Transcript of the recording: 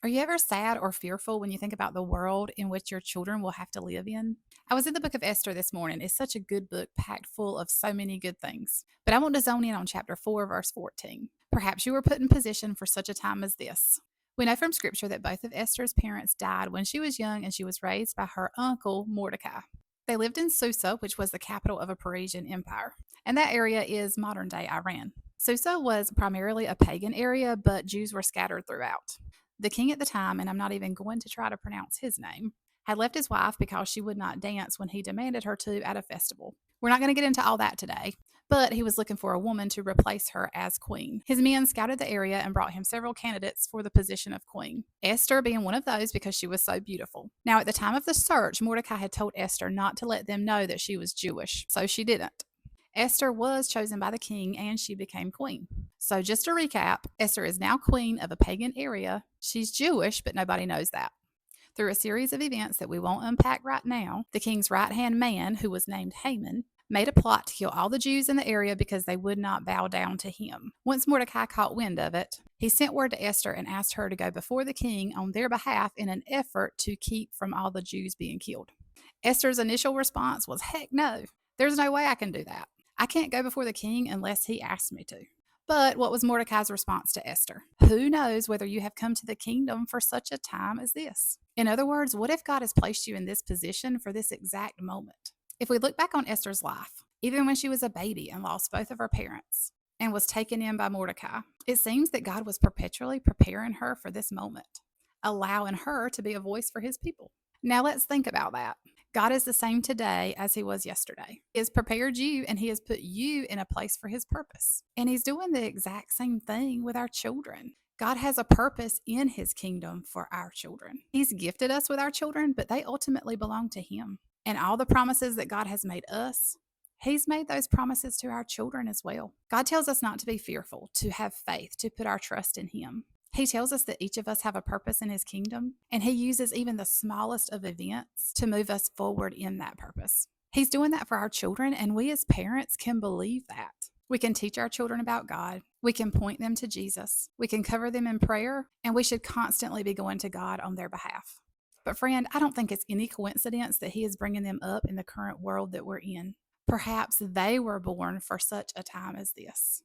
Are you ever sad or fearful when you think about the world in which your children will have to live in? I was in the book of Esther this morning. It's such a good book, packed full of so many good things. But I want to zone in on chapter 4, verse 14. Perhaps you were put in position for such a time as this. We know from scripture that both of Esther's parents died when she was young and she was raised by her uncle Mordecai. They lived in Susa, which was the capital of a Parisian empire, and that area is modern day Iran. Susa was primarily a pagan area, but Jews were scattered throughout. The king at the time, and I'm not even going to try to pronounce his name, had left his wife because she would not dance when he demanded her to at a festival. We're not going to get into all that today, but he was looking for a woman to replace her as queen. His men scouted the area and brought him several candidates for the position of queen, Esther being one of those because she was so beautiful. Now, at the time of the search, Mordecai had told Esther not to let them know that she was Jewish, so she didn't. Esther was chosen by the king and she became queen. So, just to recap, Esther is now queen of a pagan area. She's Jewish, but nobody knows that. Through a series of events that we won't unpack right now, the king's right hand man, who was named Haman, made a plot to kill all the Jews in the area because they would not bow down to him. Once Mordecai caught wind of it, he sent word to Esther and asked her to go before the king on their behalf in an effort to keep from all the Jews being killed. Esther's initial response was, heck no, there's no way I can do that. I can't go before the king unless he asks me to. But what was Mordecai's response to Esther? Who knows whether you have come to the kingdom for such a time as this? In other words, what if God has placed you in this position for this exact moment? If we look back on Esther's life, even when she was a baby and lost both of her parents and was taken in by Mordecai, it seems that God was perpetually preparing her for this moment, allowing her to be a voice for his people. Now let's think about that. God is the same today as he was yesterday. He has prepared you and he has put you in a place for his purpose. And he's doing the exact same thing with our children. God has a purpose in his kingdom for our children. He's gifted us with our children, but they ultimately belong to him. And all the promises that God has made us, he's made those promises to our children as well. God tells us not to be fearful, to have faith, to put our trust in him. He tells us that each of us have a purpose in his kingdom, and he uses even the smallest of events to move us forward in that purpose. He's doing that for our children, and we as parents can believe that. We can teach our children about God. We can point them to Jesus. We can cover them in prayer, and we should constantly be going to God on their behalf. But friend, I don't think it's any coincidence that he is bringing them up in the current world that we're in. Perhaps they were born for such a time as this.